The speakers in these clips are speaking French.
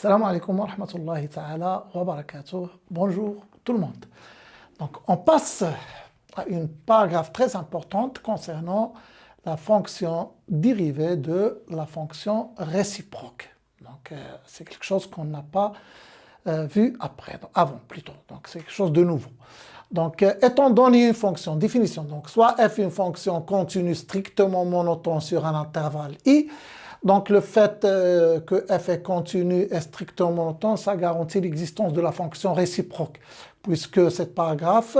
Salam alaikum wa rahmatullahi ta'ala wa barakatuh. Bonjour tout le monde. Donc on passe à une paragraphe très importante concernant la fonction dérivée de la fonction réciproque. Donc c'est quelque chose qu'on n'a pas vu avant plutôt. Donc c'est quelque chose de nouveau. Donc étant donné une fonction, définition, donc soit f une fonction continue strictement monotone sur un intervalle i, donc le fait que f est continu et strictement monotone, ça garantit l'existence de la fonction réciproque, puisque cette paragraphe,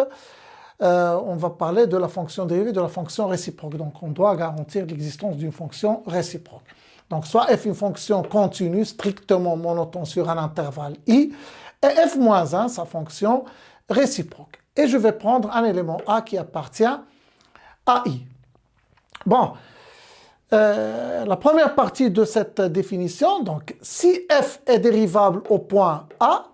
on va parler de la fonction dérivée de la fonction réciproque. Donc on doit garantir l'existence d'une fonction réciproque. Donc soit f une fonction continue strictement monotone sur un intervalle i, et f moins 1, sa fonction réciproque. Et je vais prendre un élément a qui appartient à i. Bon. La première partie de cette définition, donc si f est dérivable au point A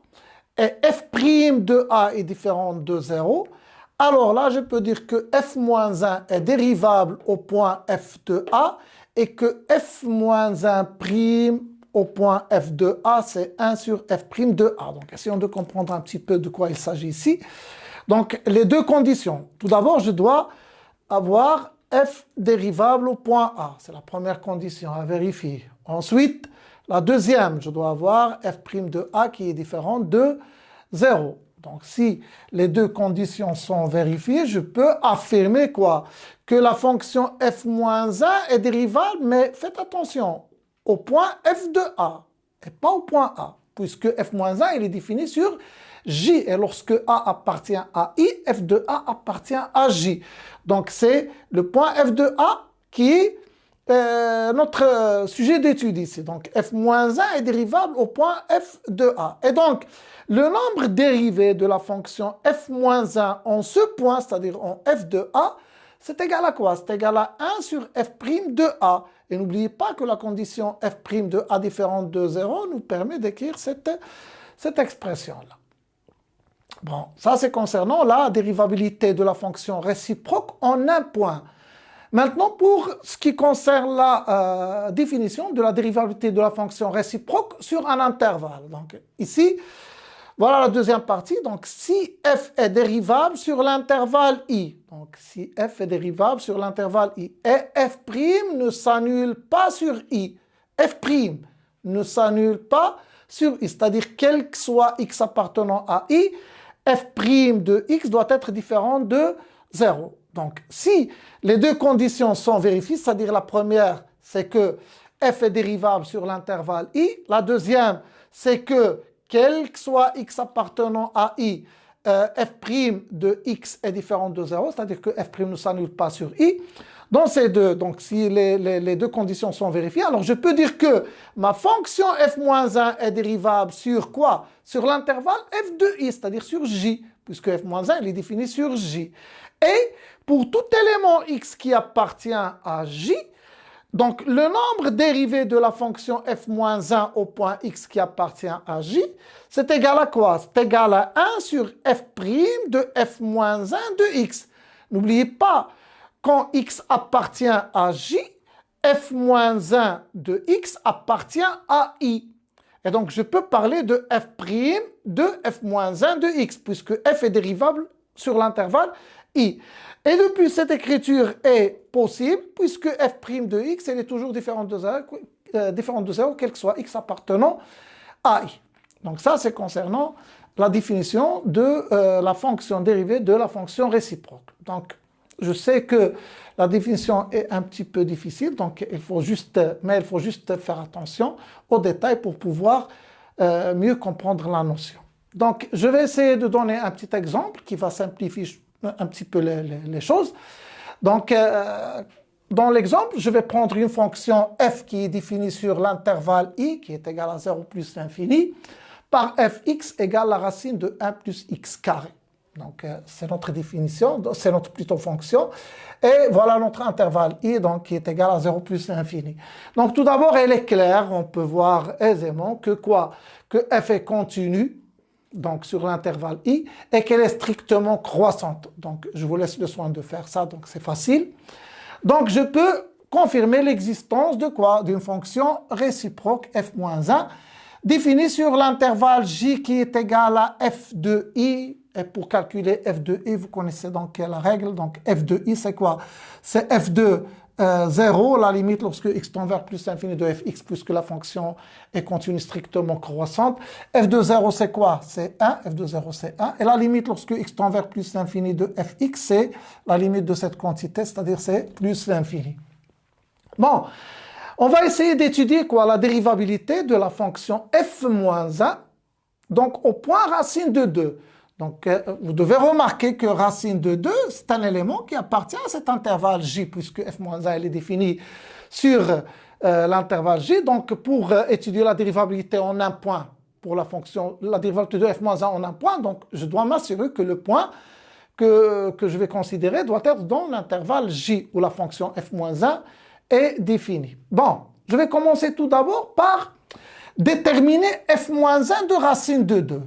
et f' de A est différent de 0, alors là je peux dire que f-1 est dérivable au point f de A et que f-1' au point f de A c'est 1 sur f' de A. Donc essayons de comprendre un petit peu de quoi il s'agit ici. Donc les deux conditions. Tout d'abord je dois avoir f dérivable au point A, c'est la première condition à vérifier. Ensuite, la deuxième, je dois avoir f' de A qui est différent de 0. Donc si les deux conditions sont vérifiées, je peux affirmer quoi? Que la fonction f-1 est dérivable, mais faites attention, au point f de A, et pas au point A, puisque f-1 il est défini sur J, et lorsque A appartient à I, f de A appartient à J. Donc c'est le point f de A qui est notre sujet d'étude ici. Donc f-1 est dérivable au point f de A. Et donc le nombre dérivé de la fonction f-1 en ce point, c'est-à-dire en f de A, c'est égal à quoi? C'est égal à 1 sur f' de A. Et n'oubliez pas que la condition f' de A différente de 0 nous permet d'écrire cette expression-là. Bon, ça c'est concernant la dérivabilité de la fonction réciproque en un point. Maintenant, pour ce qui concerne la définition de la dérivabilité de la fonction réciproque sur un intervalle. Donc ici, voilà la deuxième partie. Donc si f est dérivable sur l'intervalle i, donc si f est dérivable sur l'intervalle i, et f' ne s'annule pas sur i, f' ne s'annule pas sur i, c'est-à-dire quel que soit x appartenant à i, f' de x doit être différent de 0. Donc, si les deux conditions sont vérifiées, c'est-à-dire la première, c'est que f est dérivable sur l'intervalle i. La deuxième, c'est que quel que soit x appartenant à i, f' de x est différent de 0, c'est-à-dire que f' ne s'annule pas sur i. Dans ces deux, donc si les deux conditions sont vérifiées, alors je peux dire que ma fonction f-1 est dérivable sur quoi? Sur l'intervalle f de i, c'est-à-dire sur j, puisque f-1 il est défini sur j. Et pour tout élément x qui appartient à j, donc le nombre dérivé de la fonction f-1 au point x qui appartient à j, c'est égal à quoi? C'est égal à 1 sur f' de f-1 de x. N'oubliez pas, quand x appartient à j, f-1 de x appartient à i. Et donc, je peux parler de f' de f-1 de x, puisque f est dérivable sur l'intervalle i. Et depuis, cette écriture est possible, puisque f' de x, elle est toujours différente de 0, quel que soit x appartenant à i. Donc ça, c'est concernant la définition de la fonction dérivée de la fonction réciproque. Donc, je sais que la définition est un petit peu difficile, donc il faut juste faire attention aux détails pour pouvoir mieux comprendre la notion. Donc, je vais essayer de donner un petit exemple qui va simplifier un petit peu les choses. Donc, dans l'exemple, je vais prendre une fonction f qui est définie sur l'intervalle i, qui est égal à 0 plus l'infini, par fx égale la racine de 1 plus x carré. Donc, c'est notre définition, c'est notre plutôt fonction. Et voilà notre intervalle i, donc qui est égal à 0 plus l'infini. Donc, tout d'abord, elle est claire. On peut voir aisément que quoi? Que f est continue, donc sur l'intervalle i, et qu'elle est strictement croissante. Donc, je vous laisse le soin de faire ça, donc c'est facile. Donc, je peux confirmer l'existence de quoi? D'une fonction réciproque f-1 définie sur l'intervalle J qui est égal à f de i. Et pour calculer f de i, vous connaissez donc la règle. Donc f de i, c'est quoi? C'est f de 0, la limite lorsque x tend vers plus l'infini de fx, puisque la fonction est continue strictement croissante. F de 0, c'est quoi? C'est 1. F de 0, c'est 1. Et la limite lorsque x tend vers plus l'infini de fx, c'est la limite de cette quantité, c'est-à-dire c'est plus l'infini. Bon, on va essayer d'étudier quoi? La dérivabilité de la fonction f moins 1, donc au point racine de 2. Donc, vous devez remarquer que racine de 2, c'est un élément qui appartient à cet intervalle J, puisque f-1 elle est définie sur l'intervalle J. Donc, pour étudier la dérivabilité en un point, pour la fonction, la dérivabilité de f-1 en un point, donc je dois m'assurer que le point que je vais considérer doit être dans l'intervalle J, où la fonction f-1 est définie. Bon, je vais commencer tout d'abord par déterminer f-1 de racine de 2.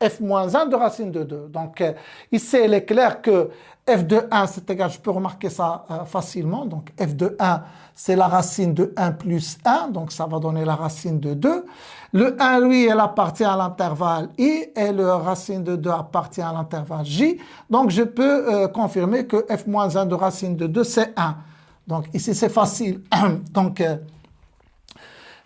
f-1 de racine de 2. Donc, ici, il est clair que f de 1, c'est égal, je peux remarquer ça facilement. Donc, f de 1, c'est la racine de 1 plus 1. Donc, ça va donner la racine de 2. Le 1, lui, elle appartient à l'intervalle i et le racine de 2 appartient à l'intervalle j. Donc, je peux confirmer que f-1 de racine de 2, c'est 1. Donc, ici, c'est facile. Donc,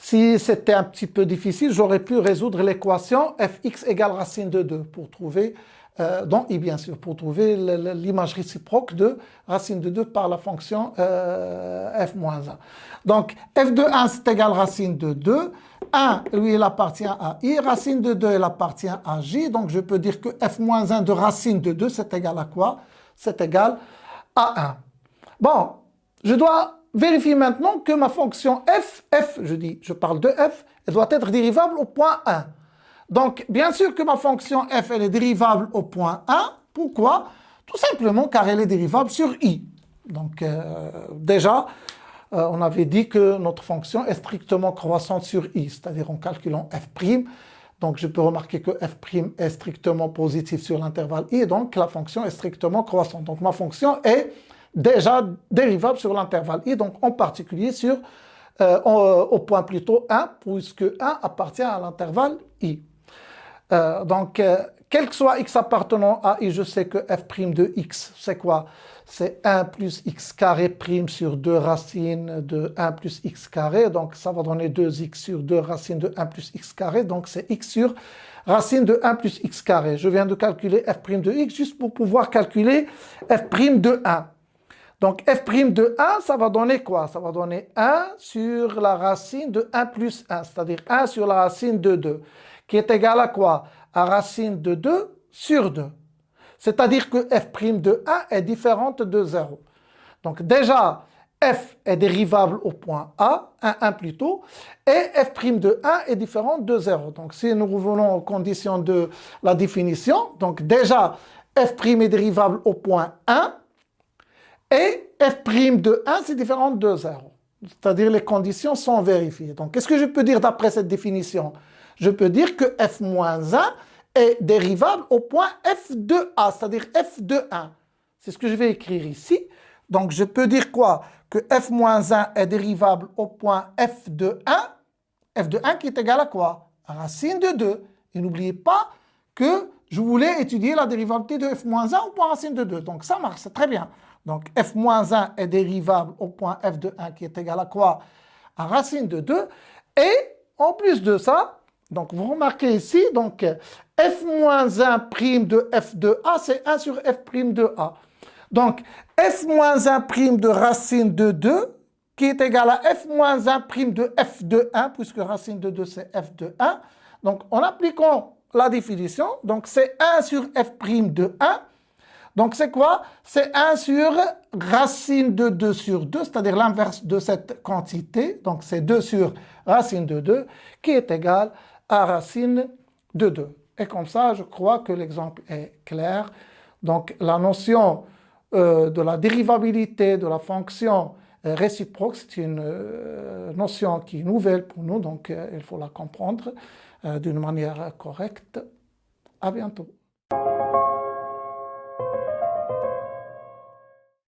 si c'était un petit peu difficile, j'aurais pu résoudre l'équation fx égale racine de 2 pour trouver, dans i bien sûr, pour trouver l'image réciproque de racine de 2 par la fonction f-1. Donc f de 1 c'est égal racine de 2, 1 lui il appartient à i, racine de 2 il appartient à j, donc je peux dire que f-1 de racine de 2 c'est égal à quoi? C'est égal à 1. Bon, je dois vérifier maintenant que ma fonction je parle de f, elle doit être dérivable au point 1. Donc, bien sûr que ma fonction f, elle est dérivable au point 1. Pourquoi? Tout simplement car elle est dérivable sur i. Donc, déjà, on avait dit que notre fonction est strictement croissante sur i, c'est-à-dire en calculant f'. Donc, je peux remarquer que f' est strictement positif sur l'intervalle i, et donc la fonction est strictement croissante. Donc, ma fonction est déjà dérivable sur l'intervalle i, donc en particulier sur, au point plutôt 1, puisque 1 appartient à l'intervalle i. Donc, quel que soit x appartenant à i, je sais que f' de x, c'est quoi? C'est 1 plus x carré prime sur 2 racines de 1 plus x carré, donc ça va donner 2x sur 2 racines de 1 plus x carré, donc c'est x sur racine de 1 plus x carré. Je viens de calculer f' de x juste pour pouvoir calculer f' de 1. Donc, f' de 1, ça va donner quoi? Ça va donner 1 sur la racine de 1 plus 1, c'est-à-dire 1 sur la racine de 2, qui est égal à quoi? À racine de 2 sur 2. C'est-à-dire que f' de 1 est différente de 0. Donc, déjà, f est dérivable au point A, 1 plutôt, et f' de 1 est différente de 0. Donc, si nous revenons aux conditions de la définition, donc déjà, f' est dérivable au point 1, et f' de 1, c'est différent de 0. C'est-à-dire les conditions sont vérifiées. Donc, qu'est-ce que je peux dire d'après cette définition? Je peux dire que f-1 est dérivable au point f de a, c'est-à-dire f de 1. C'est ce que je vais écrire ici. Donc, je peux dire quoi? Que f-1 est dérivable au point f de 1 qui est égal à quoi? À racine de 2. Et n'oubliez pas que je voulais étudier la dérivabilité de f-1 au point racine de 2. Donc, ça marche, c'est très bien. Donc, f-1 est dérivable au point f de 1 qui est égal à quoi? À racine de 2. Et en plus de ça, donc vous remarquez ici, donc f-1' de f de a, c'est 1 sur f' de a. Donc, f-1' de racine de 2 qui est égal à f-1' de f de 1, puisque racine de 2 c'est f de 1. Donc, en appliquant la définition, donc c'est 1 sur f' de 1. Donc, c'est quoi? C'est 1 sur racine de 2 sur 2, c'est-à-dire l'inverse de cette quantité. Donc, c'est 2 sur racine de 2 qui est égal à racine de 2. Et comme ça, je crois que l'exemple est clair. Donc, la notion de la dérivabilité de la fonction réciproque, c'est une notion qui est nouvelle pour nous, donc il faut la comprendre d'une manière correcte. À bientôt.